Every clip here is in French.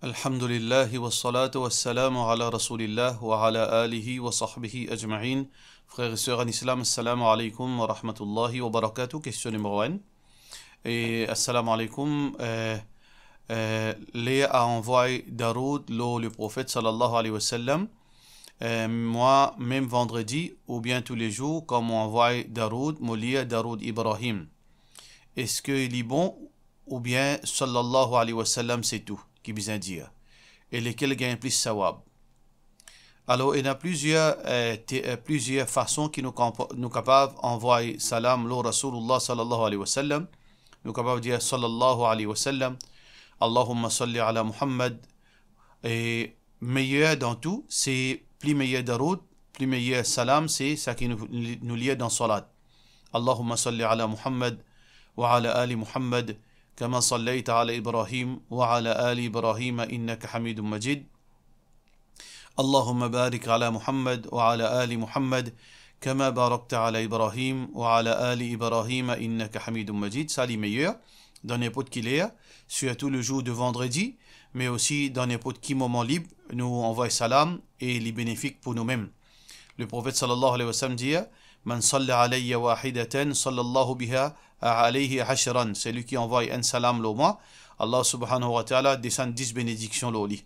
Alhamdulillah wa salatu wa salam ala rasulillah wa ala alihi wa sahbihi ajma'in. Frères et sœurs en islam, assalamu alaikum wa rahmatullahi wa barakatuh. Question numéro 1. Et assalamu alaikum. Léa a envoyé Daroud, le prophète sallallahu alayhi wa sallam. Moi, même vendredi ou bien tous les jours, comme on envoie Daroud, Moulia Daroud Ibrahim. Est-ce qu'il est bon ou bien sallallahu alayhi wa sallam c'est tout qui besoin dire et lesquels gagnent plus sawab. Alors il y a plusieurs façons qui nous capables d'envoyer salam au Rasulullah sallallahu alayhi wa sallam. Nous capables de dire sallallahu alayhi wa sallam, Allahumma salli ala Muhammad. Et meilleur dans tout, c'est plus meilleur Daroud, plus meilleur salam, c'est ça qui nous lie dans salat. Allahumma salli ala Muhammad wa ala ali Muhammad. كما صليت على إبراهيم وعلى آل إبراهيم إنك حميد مجيد اللهم بارك على محمد وعلى آل محمد كما باركت على إبراهيم وعلى آل إبراهيم إنك حميد مجيد. Ça les meilleurs dans n'importe quel heure, surtout le jour de vendredi, mais aussi dans n'importe quel moment libre, nous envoie salam et les bénéfiques pour nous-mêmes. Le prophète sallallahu alayhi wa sallam dit Man salla alayya wahidatan sallallahu biha alayhi hashran. C'est lui qui envoie un salam le mois. Allah subhanahu wa ta'ala descend 10 bénédictions le lit.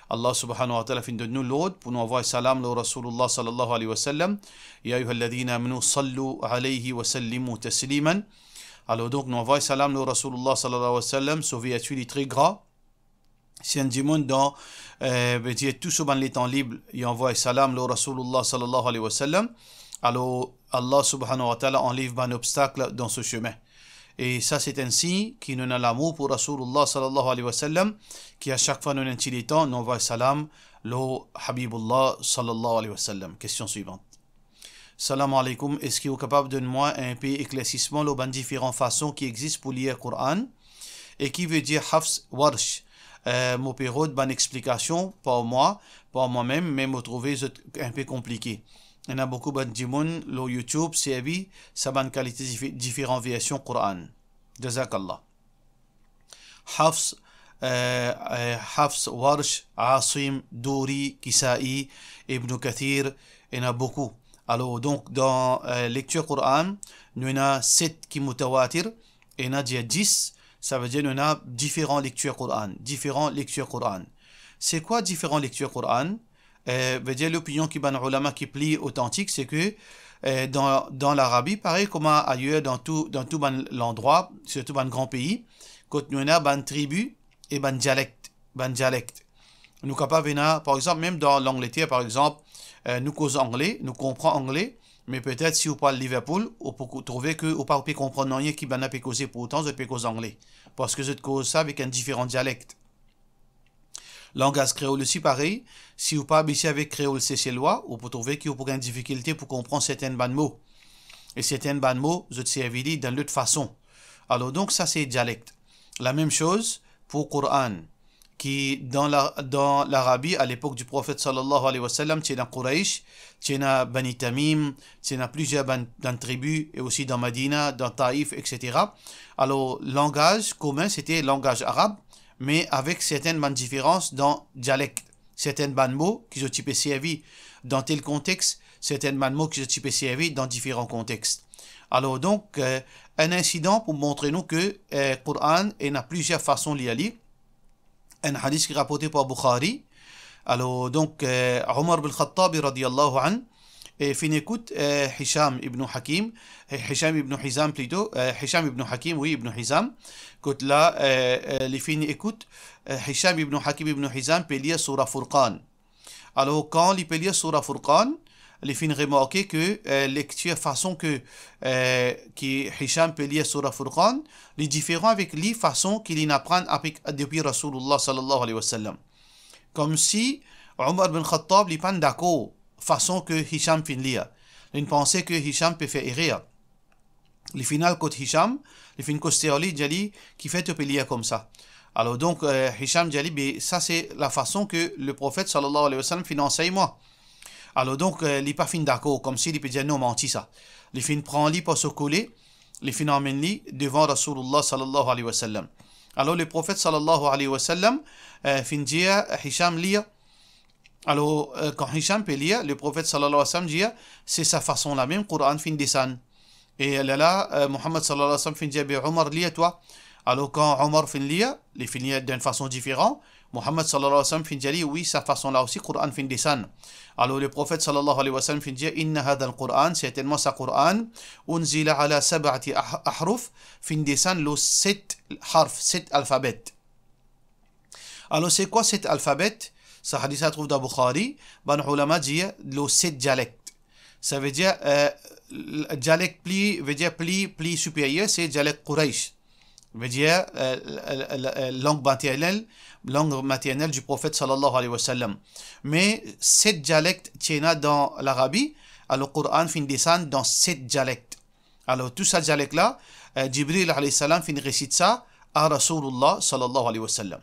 Allah subhanahu wa ta'ala fin de nous l'autre pour nous envoyer salam le Rasulullah sallallahu alayhi wa sallam. Ya ayyuhalladhina amanu sallu alayhi wa sallimu tasliman. Alors donc nous envoyons salam le Rasulullah sallallahu alayhi wa sallam. Sauvé très gras. Si un dimanche dans tout souvent les temps libres, il envoie salam le Rasulullah sallallahu alayhi wa sallam. Alors Allah subhanahu wa ta'ala enlève un obstacle dans ce chemin. Et ça c'est un signe qui nous a l'amour pour Rasulullah sallallahu alayhi wa sallam, qui à chaque fois nous a le temps, nous envoie salam le Habibullah sallallahu alayhi wa sallam. Question suivante. Salam alaikum, est-ce qu'il est capable de moi un peu éclaircissement les différentes façons qui existent pour lire le Coran et qui veut dire Hafs Warsh. Mon période, bonne explication pour moi-même, mais me trouver un peu compliqué. Il y en a beaucoup de gens sur YouTube, c'est ça bonne qualité différentes versions Coran. Jazakallah. Hafs, Warsh, Asim, Douri, Kisa'i, Ibn Kathir, il y en a beaucoup. Alors donc dans lecture Coran, nous avons 7 qui mutawatir et il y en a 10. Ça veut dire qu'on a différentes lectures Coran. C'est quoi différentes lectures Coran? Veut dire l'opinion qui ban ulama qui plie authentique, c'est que dans l'Arabie, pareil comme ailleurs dans tout l'endroit, surtout dans grand pays, quand nous avons ban tribu et ban dialecte. Nous capables par exemple même dans l'Angleterre par exemple, nous causons anglais, nous comprenons anglais. Mais peut-être si vous parlez Liverpool, vous pouvez trouver que vous ne pouvez pas comprendre rien qui va pas causer pour autant, vous pouvez causer anglais. Parce que je cause ça avec un différent dialecte. Langage créole aussi pareil. Si vous parlez ici avec créole seychellois, vous pouvez trouver que vous avez une difficulté pour comprendre certains mots. Et certains mots, vous servez dans l'autre façon. Alors donc ça c'est dialecte. La même chose pour Coran. Qui dans l'Arabie à l'époque du prophète sallallahu alayhi wa sallam, tu es dans Quraysh, tu es dans Bani Tamim, tu es dans plusieurs tribus et aussi dans Medina, dans Taïf, etc. Alors langage commun c'était langage arabe, mais avec certaines différences dans dialecte, certaines mots qui sont typés servis dans tel contexte, certaines mots qui sont typés servis dans différents contextes. Alors donc un incident pour montrer nous que Coran il y a plusieurs façons de lire. Un hadith qui est rapporté par Bukhari. Alors donc Omar bin Khattab radiyallahu an et fin écoute Hisham ibn Hizam plutôt Hisham ibn Hakim ibn Hizam quand là les fin écoute Hisham ibn Hakim ibn Hizam peut lire surah Furqan. Alors quand il peut lire surah Furqan, les fin remarquer que lecture façon que qui Hisham peut lire surah Furqan les différents avec les façons qu'il apprend depuis Rasulullah sallallahu alayhi wa sallam. Comme si Omar bin Khattab n'est pas d'accord façon que Hisham fin lire. Il pensait que Hisham peut faire erreur. Le final quand Hisham, le fin costéoli dit qui fait peut lire comme ça. Alors donc Hisham dit ça c'est la façon que le prophète sallallahu alayhi wa sallam fin enseigne moi. Alors donc, il n'est pas fin d'accord, comme s'il peut dire non, menti ça. Les fin prend lui pour se coller, les fin emmène lui devant Rasulullah sallallahu alayhi wa sallam. Alors le prophète sallallahu alayhi wa sallam fin dire Hisham lire. Alors quand Hisham peut lire, le prophète sallallahu alayhi wa sallam dit c'est sa façon la même, Coran fin descend. Et là, Muhammad sallallahu alayhi wa sallam fin dire Omar lis toi. Alors quand Omar fin lire, les fin lire d'une façon différente, Muhammad sallallahu alayhi wa sallam fin dire oui, sa façon là aussi, Coran fin descend. Alors le prophète sallallahu alayhi wa sallam fin dire inna hadha al-Quran, certainement sa Coran, unzila ala sab'ati ahruf, fin descend le 7 harf, 7 alphabets. Alors c'est quoi 7 alphabets? Ça hadith se trouve dans Bukhari, ban ulama dit le 7 dialectes. Ça veut dire dialecte plus supérieur, c'est dialecte Quraysh. Veut dire langue maternelle du prophète sallallahu alayhi wa sallam. Mais 7 dialectes tiennent dans l'Arabie, alors le Coran fin descend dans 7 dialectes. Alors tout ça dialecte là, Jibril alayhi salam fin récite ça à Rasulullah sallallahu alayhi wa sallam.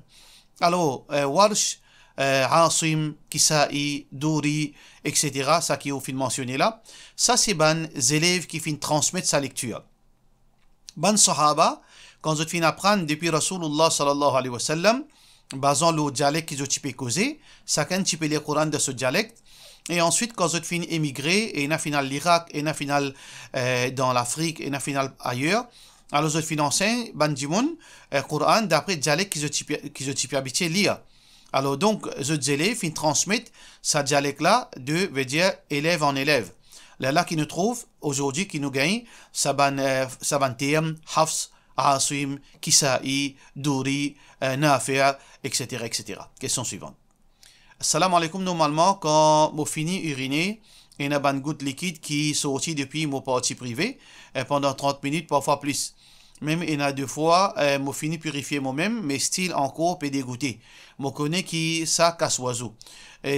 Alors Warsh, Asim, Kisa'i, Douri, etc. Ça qui est au fin mentionné là, ça c'est ban élèves qui fin transmettre sa lecture. Ban Sahaba, quand ils finissent apprendre depuis Rasulullah sallallahu alayhi wa sallam, basant le dialecte qu'ils ont typé causé, chacun type les Coran de ce dialecte. Et ensuite, quand ils finissent émigrer, et ils finissent l'Irak, et ils finissent dans l'Afrique, et ils finissent ailleurs, alors ils finissent enseigner, bandimoun, Coran d'après le dialecte qu'ils ont typé habitué lire. Alors donc, les élèves finissent transmettre ce dialecte-là de, veut dire, élève en élève. Là qui nous trouve, aujourd'hui, qui nous gagne, Saban terme, Hafs, Asim, Kisa'i, Douri, Nafi', etc., etc. Question suivante. Assalamu alaikum. Normalement, quand je finis uriner, il y a une goutte liquide qui sortit depuis mon partie privée pendant 30 minutes, parfois plus. Même il y a 2 fois, je finis purifier moi-même, mais style encore peut dégoûter. Je connais qui ça casse oiseau.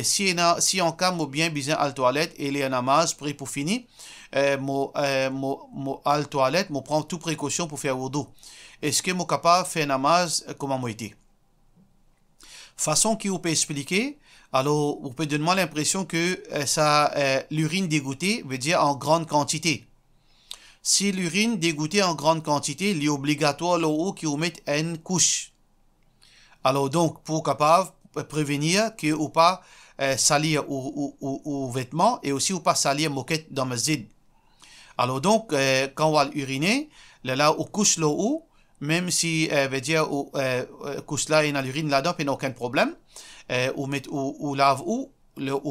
Si on calme bien besoin à la toilette et les namaz prêt pour finir, à la toilette, je prends toute précaution pour faire wudu. Est-ce que je suis capable de faire namaz comme moi été? Façon qui vous peut expliquer, alors vous pouvez donner l'impression que l'urine dégoûtée veut dire en grande quantité. Si l'urine dégoûtée en grande quantité, il est obligatoire l'eau qui vous mette une couche. Alors donc, pour capable prévenir que ou pas salir ou vêtements et aussi ou pas salir moquette dans masjid. Alors donc, quand on va uriner, là on couche l'eau, même si veut dire couche là et dans l'urine là-dedans, il n'y a aucun problème. Ou lave ou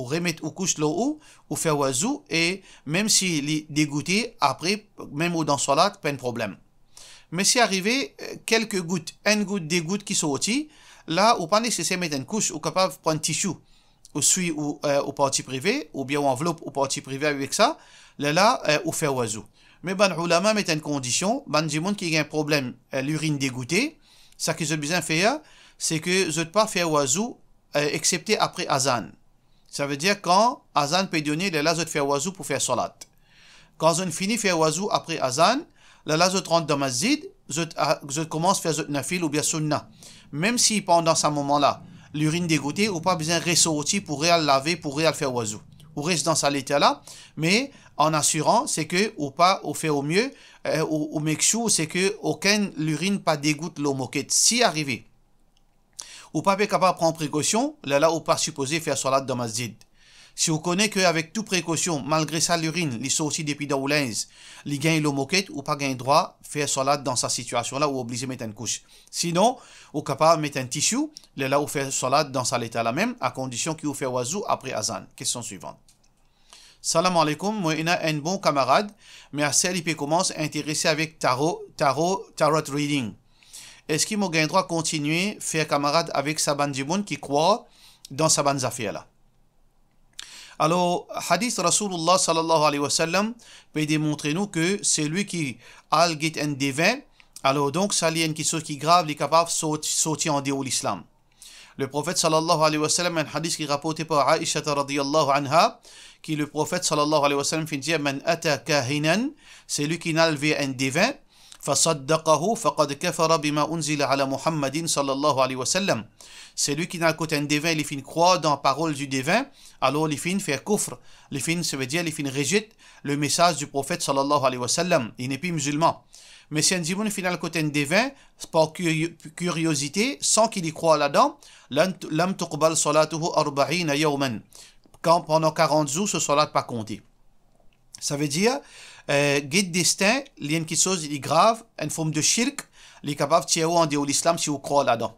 remettre ou couche l'eau ou faire oiseau et même s'il est dégoûté après même ou dans salat pas de problème. Mais si arrivé quelques gouttes, une goutte des gouttes qui sortent là ou pas nécessaire mettre une couche ou capable de prendre un tissu ou suie ou au partie privée ou bien ou enveloppe au partie privée avec ça là ou faire oiseau. Mais ban ulama met une condition, ban du monde qui a un problème l'urine dégoûtée, ça qu'ils ont besoin faire c'est que je ne pas faire oiseau excepté après azan. Ça veut dire quand azan peut donner, là je faire oiseau pour faire salat. Quand on finit faire oiseau après azan, là je rentre dans masjid, je commence à faire nafil ou bien sunna. Même si pendant ce moment-là, l'urine dégoûtée, ou pas besoin de ressortir pour réal laver, pour réal faire oiseau. Ou reste dans cet état-là, mais en assurant, c'est que, ou pas, ou fait au mieux, ou make sure, c'est que aucune l'urine pas dégoûte l'eau moquette. Si arrivé, ou pas capable de prendre précaution, là ou pas supposé faire salat dans masjid. Si vous connaissez qu'avec toute précaution, malgré ça l'urine, il sortit depuis dans le il gagne l'eau moquette, ou pas gagne droit faire salat dans sa situation là ou obligé de mettre une couche. Sinon, ou capable de mettre un tissu, là ou faire salat dans sa l'état là même, à condition qu'il vous fait oiseau après azan. Question suivante. Salam alaikum, moi j'ai un bon camarade, mais à celle il commence à intéresser avec tarot reading. Est-ce qu'il m'a le droit de continuer à faire camarade avec sa bande du monde qui croit dans sa bande affaires là? Alors, hadith Rasulullah sallallahu alayhi wa sallam peut démontrer nous que c'est lui qui a un devin. Alors donc, ça il y a une chose qui est grave, il est capable de sortir en dehors de l'islam. Le prophète sallallahu alayhi wa sallam, un hadith qui est rapporté par Aisha radiyallahu anha, qui le prophète sallallahu alayhi wa sallam fait dire man ata kahinan, c'est lui qui a levé un devin. فصدقه فقد كفر بما أنزل على محمد صلى الله عليه وسلم. C'est lui qui dans le côté un devin, il fait croire dans la parole du devin, alors il fait faire kufr. Il fait, ça veut dire, il fait rejette le message du prophète sallallahu alayhi wa sallam. Il n'est plus musulman. Mais si un djimoun final côté des vins, par curiosité, sans qu'il y croit là-dedans, lam tuqbal salatuhu arba'ina yawman. Quand pendant 40 jours, ce salat pas compté. Ça veut dire, guide destin, il y a une chose grave, une forme de shirk, il est capable de tirer en dehors de l'islam si vous croyez là-dedans.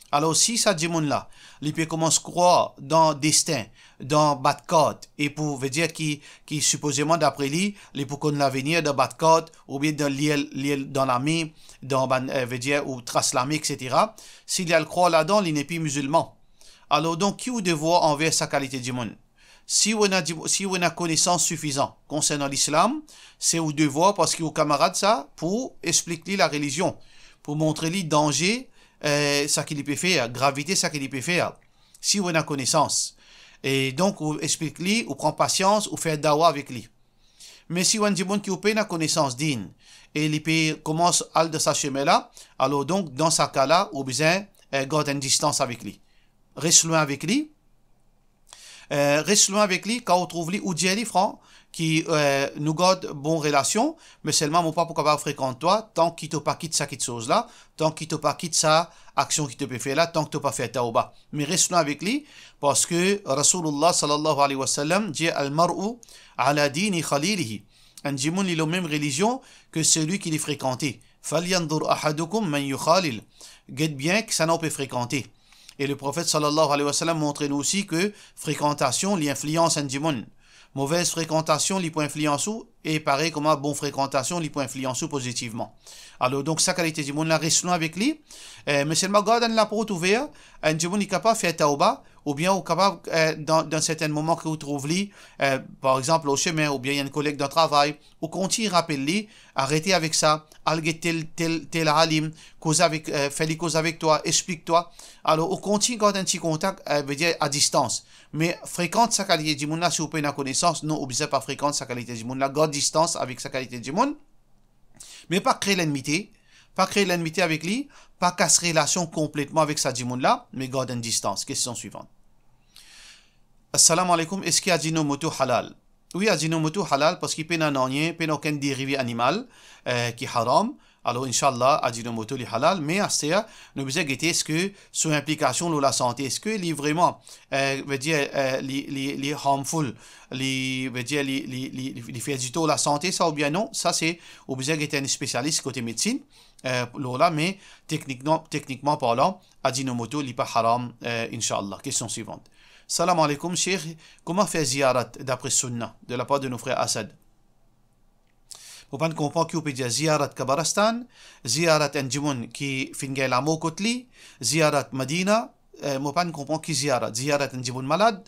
Alors si ça djimoun là, il peut commencer à croire dans destin, dans Batcode, et pour veut dire qui supposément d'après lui, il peut connaître l'avenir de Batcode, ou bien dans l'armée, dans veut dire ou trace l'armée, etc. S'il y a le croire là-dedans, il n'est plus musulman. Alors donc qui vous devoir envers sa qualité djimoun? Si on a connaissance suffisante concernant l'islam, c'est au devoir parce qu'il y a aux camarades ça pour expliquer la religion, pour montrer les dangers, ça qu'il peut faire, gravité, ça qu'il peut faire. Si on a connaissance. Et donc, on explique lui, on prend patience, on fait dawa avec lui. Mais si on a des gens qui ont pas connaissance digne, et il commence à aller de sa chemin là, alors donc, dans ce cas-là, on a besoin de garder une distance avec lui. Reste loin avec lui. Reste loin avec lui, quand on trouve lui, ou dit lui, franc, qui nous garde bonne relation, mais seulement mon papa capable fréquente toi, tant qu'il te pas quitte ça quitte chose là, tant qu'il te pas quitte ça action qui te peut faire là, tant que tu pas fait tauba. Mais reste loin avec lui, parce que Rasulullah sallallahu alayhi wa sallam dit al-mar'u ala dini khalilihi. Un djimoun il a la même religion que celui qui les fréquentait. Falyandur ahadukum man yukhalil. Guette bien que ça n'a pas fréquenté. Et le prophète sallallahu alayhi wa sallam montre nous aussi que fréquentation l'influence un djimoun. Mauvaise fréquentation, il peut influencer, et pareil comme bonne fréquentation, il peut influencer positivement. Alors, donc, sa qualité de monde, là, reste loin avec lui. Mais c'est le garde la porte ouverte, un djimoun est capable de faire tauba, ou bien, ou capable, dans certains moments que vous trouvez, par exemple, au chemin, ou bien il y a un collègue de travail, ou continue, rappelle-lui, arrêtez avec ça, algue tel alim, fais les causes avec toi, explique-toi. Alors, on continue, garde un petit contact, veut dire à distance. Mais fréquente sa qualité de monde là, si vous pouvez une connaissance, non, obligé pas fréquente sa qualité de monde là, garde distance avec sa qualité de monde. Mais pas créer l'ennemité, avec lui, pas casser relation complètement avec sa monde là, mais garde une distance. Question suivante. Assalamu alaikum, est-ce qu'il y a Ajinomoto halal? Oui, Ajinomoto halal parce qu'il peut n'a aucun dérivé animal qui est haram. Alors, Inch'Allah, Ajinomoto est halal, mais à ce moment, nous devons guetter est-ce que son implication dans la santé, est-ce que est vraiment, veut dire, les harmful, veut dire, les fait du tout la santé, ça ou bien non, ça c'est, nous devons guetter un spécialiste côté médecine, là, mais techniquement parlant, Ajinomoto n'est pas haram, Inch'Allah. Question suivante. Salam alaikum, Cheikh, comment faire ziyarat d'après Sunna, de la part de nos frères Assad? Vous pouvez comprendre qu'il peut dire ziyarat Kabarastan, ziyarat Ndjimoun qui finit la mot Kotli, ziyarat Medina, vous pouvez comprendre qui ziyarat Ndjimoun malade.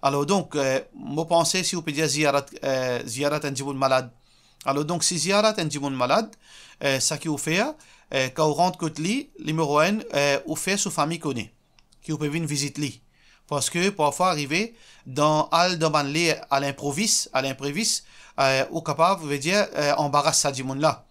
Alors donc, vous pensez si vous pouvez dire ziyarat Ndjimoun malade. Alors donc, si ziyarat Ndjimoun malade, ça qui vous fait, quand vous rentrez Kotli, numéro 1, vous fait sous famille connaît, qui vous peut venir visiter. Parce que parfois arriver dans à l'improviste, ou capable veut dire embarrasse ça du monde là.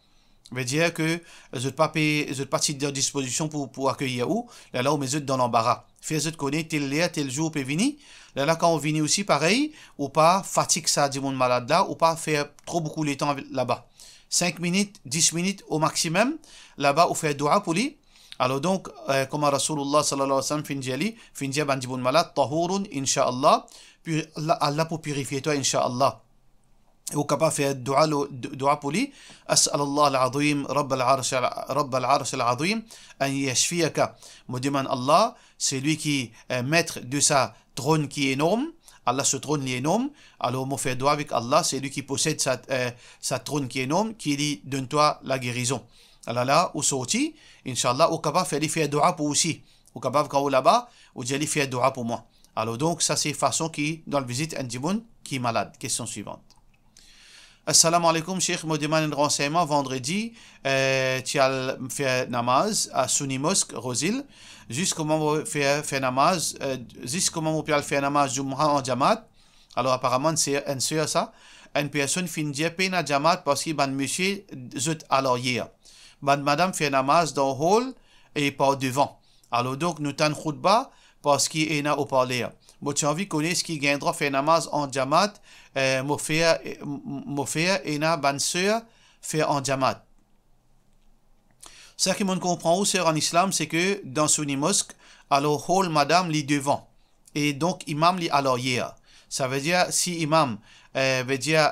Veut dire que je ne pas de disposition pour accueillir où là où mes êtes dans l'embarras. Fait je connais tel jour peut venir. Là quand on vient aussi pareil ou pas fatigue ça du monde malade là ou pas faire trop beaucoup de temps là-bas. 5 minutes, 10 minutes au maximum là-bas ou faire dua pour lui. Alors donc, comme Rasulullah sallallahu alayhi wa sallam finjali bandibun malade, tahurun, insha'Allah, puis Allah pour purifier toi, insha'Allah. Ou capable de faire dua pour lui, As'alallah al-azim, Rabb al-arsh al-azim, an yashfiyaka. Me demande Allah, c'est lui qui est maître de sa trône qui est énorme. Allah, ce trône est énorme. Alors, on fait dua avec Allah, c'est lui qui possède sa trône qui est énorme, qui dit, donne-toi la guérison. Alors là, ou sorti, Inch'Allah, ou capable de faire dua pour aussi. Ou capable quand là-bas, ou d'aller faire dua pour moi. Alors donc, ça c'est façon qui, dans le visite, un djimoun qui est malade. Question suivante. Assalamu alaikum, Cheikh, me demande un renseignement. Vendredi, tu as fait namaz à Sunni Mosque, Rosil. Juste comment on fait namaz, juste comment on peut faire namaz Jum'a en Jamaat. Alors apparemment, c'est un sûr ça. Une personne finit peine Jamaat parce qu'il y a un monsieur zut alors hier. Madame fait namaz dans le hall et pas devant. Alors donc, nous t'en khutba parce qu'il est au parler. Moi, tu as envie de connaître ce qui gagnera fait namaz en Jamaat, mon frère et na ban sœur fait en Jamaat. Ça qui m'en comprend aussi en islam, c'est que dans Sunni Mosque, alors, hol madame li devant. Et donc, imam li à l'arrière. Ça veut dire, si imam veut dire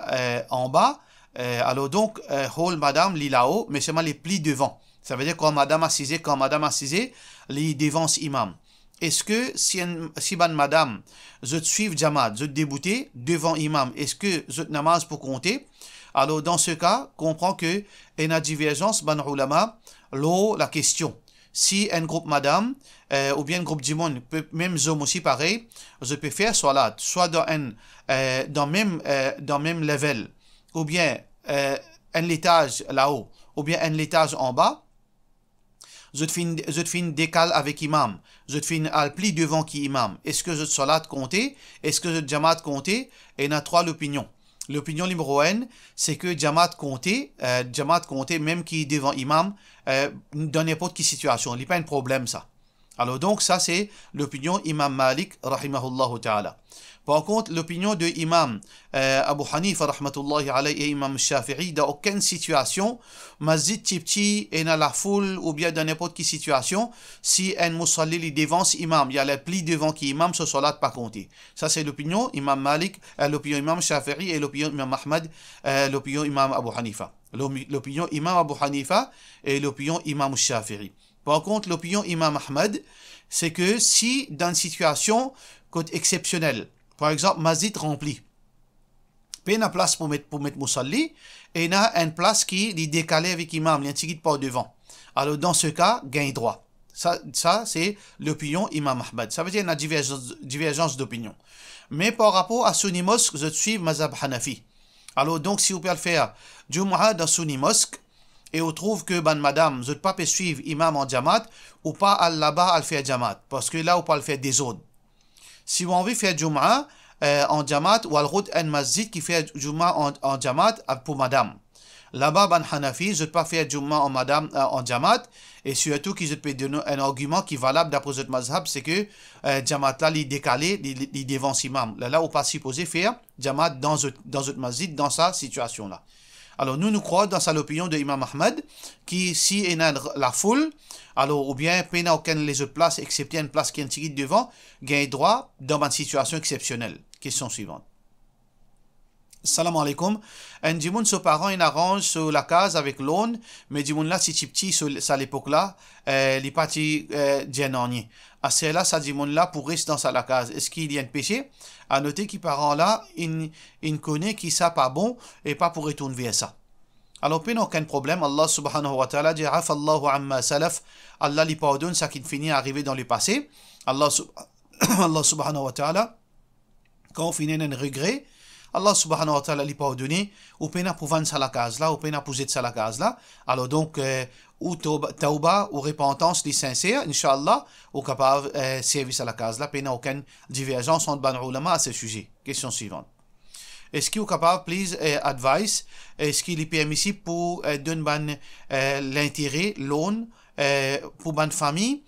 en bas, alors donc, hol madame li là-haut, mais seulement les plis devant. Ça veut dire quand madame assisée, li devance imam. Est-ce que si ban madame, je te suive Jamaat, je te débouter devant imam, est-ce que je te namaz pour compter? Alors dans ce cas, comprend que il y a divergence ban ulama, la question. Si un groupe madame ou bien un groupe d'imam, même hommes aussi pareil, je peux faire soit dans même level, ou bien un étage là-haut, ou bien un étage en bas. Je te fais une décale avec imam. Je te fais une pli devant qui imam. Est-ce que je te salat compter? Est-ce que je te jamaat compter? Et il y a trois l'opinion. L'opinion numéro 1, c'est que jamaat compter même qui est devant imam, dans n'importe quelle situation. Il n'y a pas un problème ça. Alors donc ça c'est l'opinion imam Malik rahimahullah ta'ala. Par contre, l'opinion de imam Abu Hanifa rahmatullahi alayhi et imam Shafi'i, dans aucune situation, masjid petit et dans la foule ou bien dans n'importe quelle situation, si un musalli li devance imam, il y a le pli devant qui imam, ce salat pas compté. Ça c'est l'opinion imam Malik, l'opinion imam Shafi'i et l'opinion imam Ahmad, l'opinion imam Abu Hanifa. L'opinion imam Abu Hanifa et l'opinion imam Shafi'i. Par contre, l'opinion imam Ahmad, c'est que si dans une situation exceptionnelle, par exemple, masjid rempli, il y a une place pour mettre musalli, et il y a une place qui est décalée avec imam, il y a un petit pas devant. Alors, dans ce cas, gagne droit. Ça c'est l'opinion imam Ahmad. Ça veut dire qu'il y a une divergence d'opinion. Mais par rapport à Sunni Mosque, je suis mazhab Hanafi. Alors, donc, si vous pouvez le faire, Jumu'ah dans Sunni Mosque, et on trouve que madame, je ne peux pas suivre imam en jamaat, ou pas là-bas à le faire jamaat, parce que là, on peut le faire désordre. Si vous avez envie de faire Jumu'ah en jamaat, ou al route un masjid qui fait Jumu'ah en jamaat pour madame. Là-bas, Hanafi, je ne peux pas faire Jumu'ah en jamaat, et surtout que je peux donner un argument qui est valable d'après votre mazhab, c'est que jamaat là, il est décalé, il est devant imam. Là, on n'est pas supposé faire jamaat dans votre masjid, dans sa situation-là. Alors, nous croyons dans l'opinion de Imam Ahmad, qui, si il y a la foule, alors, ou bien, il n'y a aucune les autres places, excepté une place qui est un petit devant, gagne droit dans une situation exceptionnelle. Question suivante. Salam alaikum. Un dimoun, ses parents, ils arrangent sur la case avec l'aune, mais dimoun là, si petit, à l'époque-là, les partis djenaniers. À cela, ça dimoun là, pour rester dans la case. Est-ce qu'il y a un péché? À noter qu'ils parents là, ils connaissent qui ça pas bon, et pas pour retourner vers ça. Alors, il n'y a aucun problème. Allah subhanahu wa ta'ala dit, Afallahu amma salaf. Allah lui pardonne ça qui finit à arriver dans le passé. Allah subhanahu wa ta'ala, quand on finit un regret, Allah subhanahu wa ta'ala lui pardonne, ou peine à pouvoir ça la case là, ou peine à poser ça la case là. Alors donc, ou tauba, ou repentance, les sincères, Inch'Allah, ou capable de servir à la case là, peine à aucune divergence entre ban ulama à ce sujet. Question suivante. Est-ce qu'il est capable, please, advice, est-ce qu'il est permissible pour donner l'intérêt, loan, pour une famille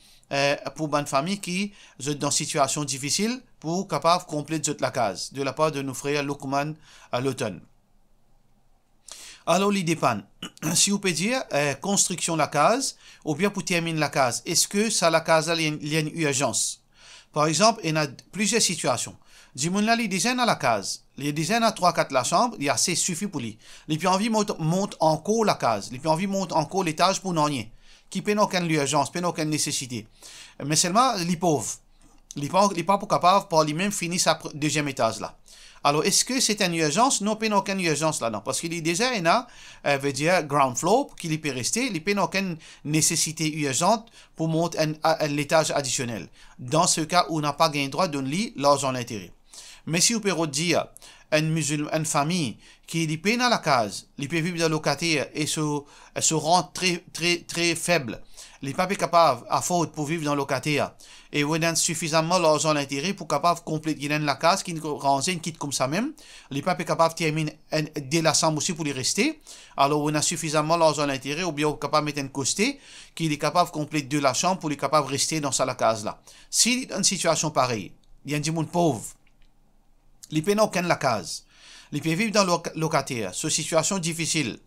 qui est dans une situation difficile, pour capable de compléter la case, de la part de nos frères Luqman à l'automne. Alors, il dépend. Si vous pouvez dire, construction de la case, ou bien pour terminer la case, est-ce que ça, la case, il y a une urgence? Par exemple, il y a plusieurs situations. Dis-moi là, les dizaines à la case. Les dizaines à 3-4 la chambre, il y a assez suffit pour lui. Les plus envie monte encore la case. Les plus envie monte encore l'étage pour n'en qui n'a aucune urgence, n'a aucune nécessité. Mais seulement les pauvres. Les pas pour capable par lui-même finir sa deuxième étage là. Alors, est-ce que c'est une urgence? Non, il n'y a aucune urgence là-dedans. Parce qu'il est déjà veut dire ground floor, qu'il peut rester, il n'y a aucune nécessité urgente pour monter l'étage additionnel. Dans ce cas où on n'a pas gagné droit de donner l'argent à l'intérieur. Mais si vous pouvez dire une famille qui est peine à la case, il peut vivre dans le locataire et se rend très, très, très faible. Il n'est pas capable à faute pour vivre dans le locataire. Et on a suffisamment l'argent à l'intérieur pour capable de compléter la case qui rend une quitte comme ça même. Il n'est pas capable de terminer dès la chambre aussi pour y rester. Alors on a suffisamment l'argent à l'intérieur ou bien on est capable de mettre un costé qui est capable de compléter de la chambre pour être capable de rester dans la case là. Si dans une situation pareille, il y a un monde pauvre, il n'a aucune la case. il peut vivre dans le locataire, c'est une situation difficile.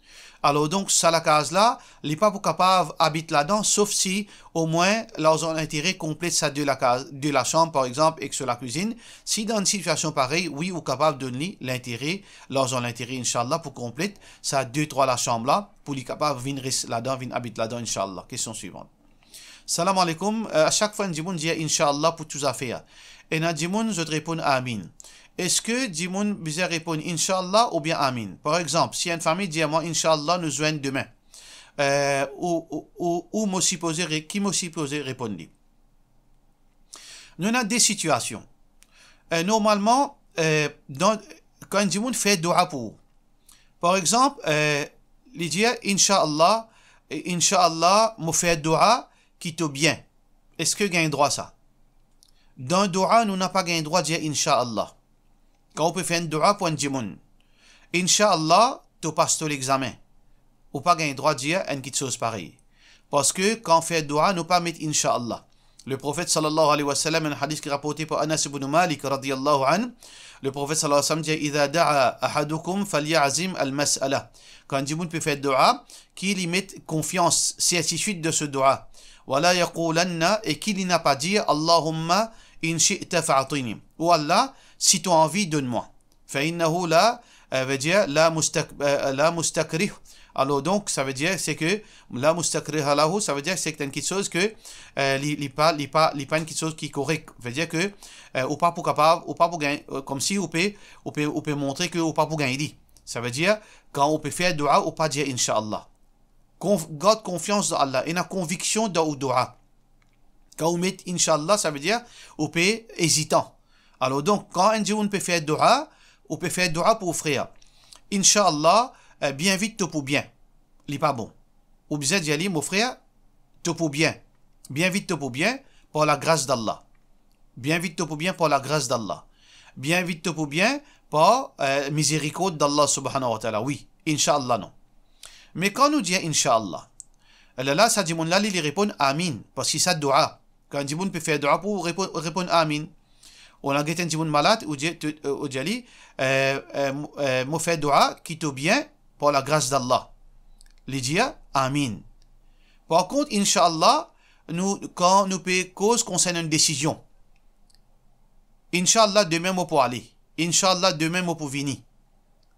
Alors donc, ça la case là, il n'est pas capable d'habiter là-dedans, sauf si au moins l'argent intérêt complète ça de la chambre par exemple et que sur la cuisine. Si dans une situation pareille, oui, ou capable de donner l'intérêt, l'argent l'intérêt, Inch'Allah, pour complète ça 2-3 la chambre là, pour lui capable de venir là-dedans, venir habiter là-dedans, Inch'Allah. Question suivante. Salam alaikum. À chaque fois, on dit Inch'Allah pour tous affaires. Et on dit, je te réponds Amin. Est-ce que Dimoun bizarre répond Inch'Allah ou bien Amin? Par exemple, si une famille dit à moi Inch'Allah nous joignent demain, ou m'a supposé, qui m'a supposé répondre? Nous avons des situations. Normalement, quand Dimoun fait dua pour, par exemple, il dit Inch'Allah, Inch'Allah, m'a fait dua qui te bien. Est-ce que gagne droit ça? Dans le dua, nous n'avons pas gagné droit de dire Inch'Allah. Quand on peut faire un dua pour un djimoun, Inch'Allah, tu passes l'examen. Ou pas gagner droit de dire une petite chose pareille. Parce que quand on fait dua, nous pas mettre Inch'Allah. Le prophète sallallahu alayhi wa sallam, un hadith qui est rapporté par Anas ibn Malik radiyallahu anhu, le prophète sallallahu alayhi wa sallam dit Idha da'a ahadukum falyazim al-mas'ala. Quand un djimoun peut faire dua, qu'il y mette confiance, certitude de ce dua. Wala yaqulanna, et qu'il n'a pas dit Allahumma in shi'ta fa'atini. Ou Allah, si tu as envie, donne-moi. فإنه لا veut dire la mustakrih. Alors donc ça veut dire c'est que la mustakrih lahu, ça veut dire c'est quelque chose que pas une quelque chose qui est correct. Veut dire que ou pas pour capable ou pas pour gagner, comme si on peut montrer que ou pas pour gagner. Ça veut dire quand on peut faire dua ou pas dire Inch'Allah. Garde confiance dans Allah et la conviction dans le dua. Quand on met Inch'Allah, ça veut dire on peut hésitant. Alors donc, quand un djimoun peut faire dua, on peut faire dua pour frère. Inch'Allah, bien vite, tout pour bien. Il n'est pas bon. Ou bien dire, mon frère, tout pour bien. Bien vite, tout pour bien, pour la grâce d'Allah. Bien vite, tout pour bien, pour la grâce d'Allah. Bien vite, tout pour bien, pour miséricorde d'Allah subhanahu wa ta'ala. Oui, Inch'Allah, non. Mais quand nous disons Inch'Allah, là, ça dit, là, il répond Amin, parce que c'est ça dua. Quand un djimoun peut faire dua pour répondre Amin. On a un djimoun malade, ou dit, m'a fait dua qui te bien pour la grâce d'Allah. Il dit Amin. Par contre, Inch'Allah, quand nous payons cause concernant une décision, Inch'Allah, demain, moi pour aller. Inch'Allah, demain, moi pour venir.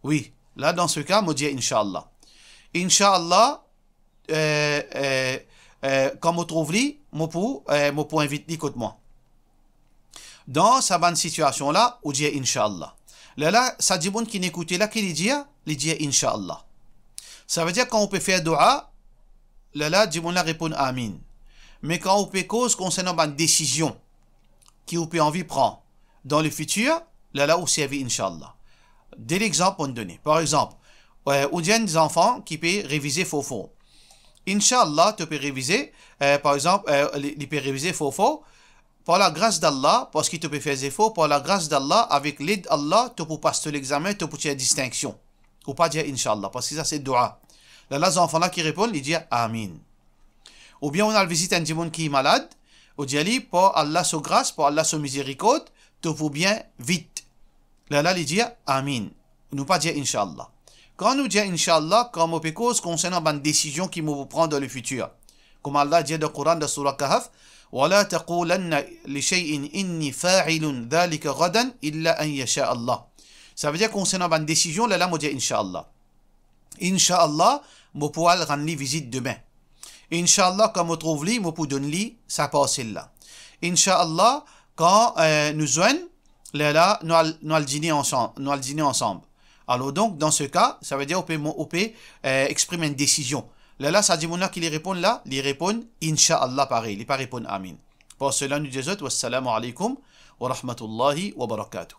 Oui, là, dans ce cas, moi dis Inch'Allah. Inch'Allah, quand je trouve lui, moi pour inviter contre moi. Dans sa bonne situation là, on dit Inch'Allah. Là, ça dit bon qui n'écoute là, qui dit Inch'Allah. Ça veut dire quand on peut faire dua, là, dit bon là répond Amin. Mais quand on peut cause concernant une décision qui on peut envie prendre dans le futur, là, on servit Inch'Allah. Dès l'exemple on donne. Par exemple, on dit des enfants qui peuvent réviser faux. Inch'Allah, tu peux réviser, par exemple, il peut réviser faux. Par la grâce d'Allah, parce qu'il te peut faire des faux, par la grâce d'Allah, avec l'aide d'Allah, tu peux passer l'examen, tu peux faire distinction. Ou pas dire Inch'Allah, parce que ça c'est dua. Là, les enfants-là qui répondent, ils disent Amin. Ou bien on a visité un djimoun qui est malade, on dit pour Allah sa grâce, pour Allah sa miséricorde, tu peux bien vite. Là, ils disent Amin. Nous pas dire Inch'Allah. Quand nous disons Inch'Allah, comme on peut cause concernant une décision qui nous prend dans le futur. Comme Allah dit dans le Coran de Surah Kahf, ولا تقولن لشيء إني فاعل ذلك غدا إلا أن يشاء الله. Ça veut dire concernant une décision, là, on dit Inch'Allah. Inch'Allah, je pourrai rendre visite demain. Inch'Allah, quand je trouve lui, je peux donner sa parcelle là. Inch'Allah, quand nous joignons, là, nous allons dîner ensemble. Alors donc, dans ce cas, ça veut dire on peut exprimer une décision. Là, ça dit mon qui les répond là, il répond Inch'Allah pareil, il pas répond Amin. Pour cela, nous disons wassalamu alaikum wa rahmatullahi wa barakatuh.